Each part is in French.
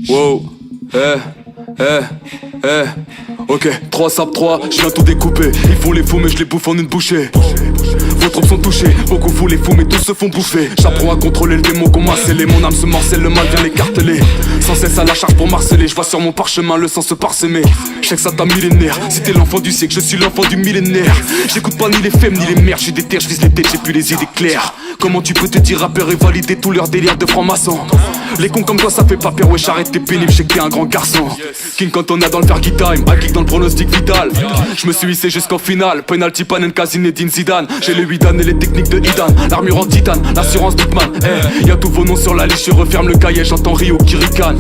Wow, ok, 3 sables 3, je viens tout découper. Ils font les fous mais je les bouffe en une bouchée. Vos troupes sont touchés, beaucoup font les fous mais tous se font bouffer. J'apprends à contrôler le démon qu'on m'a scellé. Mon âme se morcelle, le mal vient l'écarteler. Sans cesse à la charge pour marceler. Je vois sur mon parchemin le sang se parsemer. Je sais que ça t'a millénaire. Si t'es l'enfant du siècle, je suis l'enfant du millénaire. J'écoute pas ni les femmes ni les mères. J'suis déter, j'vise les têtes, j'ai plus les idées claires. Comment tu peux te dire rappeur et valider tout leur délire de franc-maçon? Les cons comme toi ça fait pas peur, wesh arrête t'es pénible, j'sais que t'es un grand garçon. King quand on a dans le Fergie Time, à geek dans le pronostic vital. Je me suis hissé jusqu'en finale, penalty panen Zinedine Zidane. J'ai les 8 dan et les techniques de Idan. L'armure en titane, l'assurance Bitman. Y'a tous vos noms sur la liste, je referme le cahier, j'entends Rio qui ricane.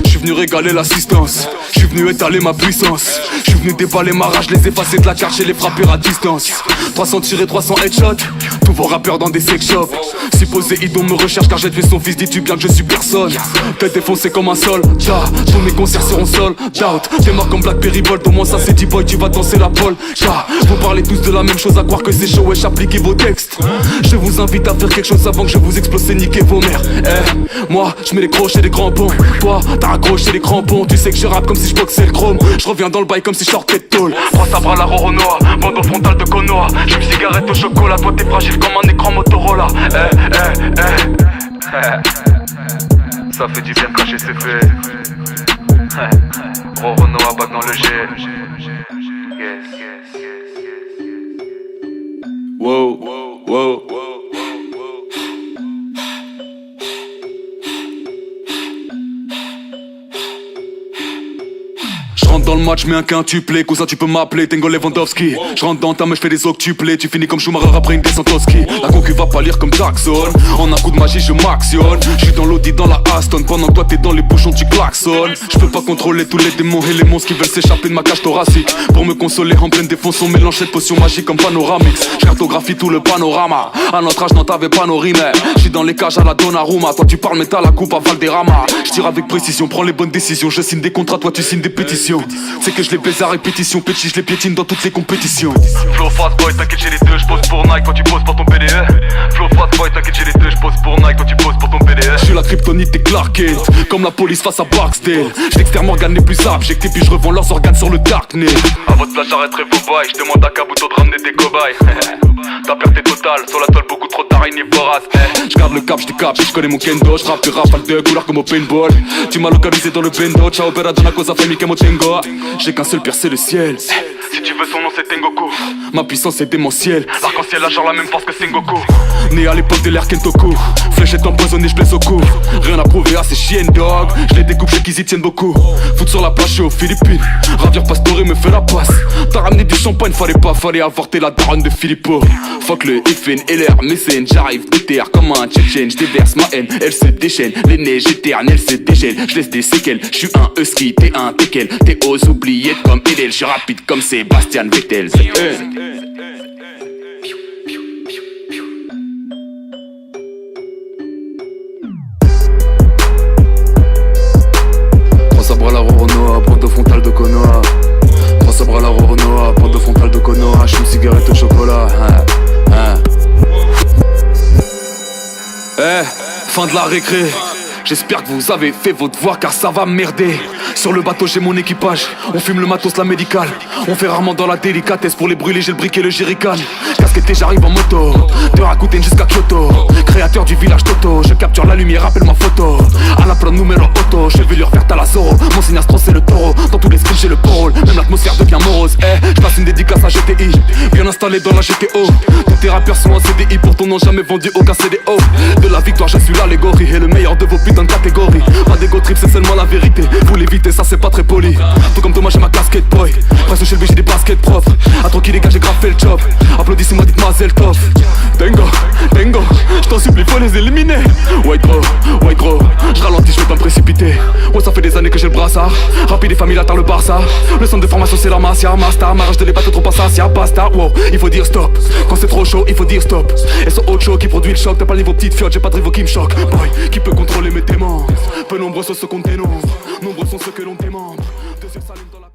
J'suis venu régaler l'assistance, j'suis venu étaler ma puissance. J'suis venu déballer ma rage, les effacer de la carte et les frapper à distance. 300 tirés, 300 headshots, tous vos rappeurs dans des sex shops. Supposé idon me recherche car j'ai tué son fils, dis-tu bien que je suis personne. Tête défoncée comme un sol, tous mes concerts seront sold out. T'es mort comme Blackberry Bolt, au moins ça c'est D-Boy, tu vas danser la pole. Vous parlez tous de la même chose, à croire que c'est chaud, wesh appliquez vos textes. Je vous invite à faire quelque chose avant que je vous explose et niquer vos mères. Moi je mets les crochets et les crampons. Toi t'as raccroché les crampons. Tu sais que je rappe comme si je boxais le chrome. Je reviens dans le bail comme si je sortais de tôle. 3 sabres à la Roronoa, bande au frontal de Konoha. J'fume cigarette au chocolat, toi t'es fragile comme un écran Motorola. Ça fait du bien de cacher ses faits. Roronoa back dans le G. Wow, wow. J'rentre dans le match, mets un quintuplé, cousin tu peux m'appeler Tengo Lewandowski. J'rentre dans ta main, j'fais des octuplés. Tu finis comme Schumacher après une descente au ski. La concu va pas lire comme Jackson. En un coup de magie je m'actionne. J'suis dans l'Audi dans la Aston. Pendant que toi t'es dans les bouchons tu klaxonnes. J'peux pas contrôler tous les démons et les monstres qui veulent s'échapper de ma cage thoracique. Pour me consoler en pleine défonce on mélange cette potion magique comme Panoramix. J'cartographie tout le panorama. À notre âge non t'avais pas nos rimes. J'suis dans les cages à la Donnarumma. Toi tu parles mais t'as la coupe à Valderrama. J'tire avec précision, prends les bonnes décisions. Je signe des contrats, toi tu signes des pétitions. C'est que je les baise à répétition, petit je les piétine dans toutes les compétitions. Flow fast boy, t'inquiète j'ai les deux, j'pose pour Nike quand tu poses pour ton PDE. Flow fast boy, t'inquiète j'ai les deux, j'pose pour Nike quand tu poses pour ton PDE. J'suis la kryptonite et Clark Kent, comme la police face à Barksdale. J'externe Morgan les plus abjects et puis j'revends leurs organes sur le darknet. À votre place j'arrêterai vos bails, j'demande à Kabuto de ramener des cobayes. Ta perte est totale, sur la toile beaucoup trop d'araignées voraces. J'garde le cap, j'décape, j'connais mon kendo. J'rappe du rap, de couleur comme au paintball. Tu m'as localisé dans le bendo, ciao opera dans la cosa famille que mo tengo. J'ai qu'un seul pire c'est le ciel. Si tu veux son nom c'est Tengoku. Ma puissance est démentielle. L'arc-en-ciel a genre la même force que Sengoku. Né à l'époque de l'ère Kentoku. Fléchette empoisonnée, j'blesse au cou. Rien à prouver à ces chiennes dog. J'les découpe, j'sais qu'ils y tiennent beaucoup. Foot sur la plage, j'suis aux Philippines. Ravir Pastore me fait la passe. T'as ramené du champagne, fallait avorter la daronne de Filippo. Fuck le FN et l'air mécène. J'arrive déterre comme un tchétchène. J'déverse ma haine, elle se déchaîne. Les neiges éternelles se déchaînent. J'laisse des séquelles, j'suis un husky, t'es un teckel. T'es aux oubliettes comme Edel. J'suis rapide comme Sébastien Vettel. Trois sabres à la Roronoa, bande au frontal de Konoha. Trois sabres à la Roronoa, bande au frontal de Konoha. J'fume cigarette au chocolat. Fin de la récré. J'espère que vous avez fait votre devoir car ça va merder. Sur le bateau j'ai mon équipage. On fume le matos, la médicale. On fait rarement dans la délicatesse. Pour les brûler j'ai le briquet et le jerrycan. Casquetté j'arrive en moto. De Rakuten jusqu'à Kyoto. Créateur du village Toto. Je capture la lumière, rappelle ma photo. À la plane numéro auto. Chevelure verte à la Zoro. Mon signe astro c'est le taureau. Dans tous les skills j'ai le pôle. Même l'atmosphère devient morose. J'passe une dédicace à GTI. Bien installé dans la GTO. Tous tes rappeurs sont en CDI. Pour ton nom jamais vendu aucun CDO. De la victoire je suis l'allégorie. Et le meilleur de vos putains de catégories. Pas d'ego trip c'est seulement la vérité. Vous l'évitez ça c'est pas très poli. Tout comme Thomas j'ai ma casquette boy. Presque chez le B j'ai des baskets propres. À tranquille les gars j'ai grave fait le job. Applaudissez-moi dites Mazel Tov. Tengo, j't'en supplie faut les éliminer. White gros, j'ralentis j'vais pas me précipiter. Ouais ça fait des années que j'ai le brassard. Rapide et familial tard le Barça. Le centre de formation c'est la Masia Master. Ma rage de les bateaux trop insatiable basta. Wow, il faut dire stop. Quand c'est trop chaud il faut dire stop. Et sur autre show qui produit le choc. T'as pas le niveau petite fiotte, j'ai pas de rivaux qui me choque. Boy, qui peut contrôler mes démons. Peu nombreux sont ceux qu'on dénombre. Nombreux sont ceux que l'on démembre. Deuxième salut dans la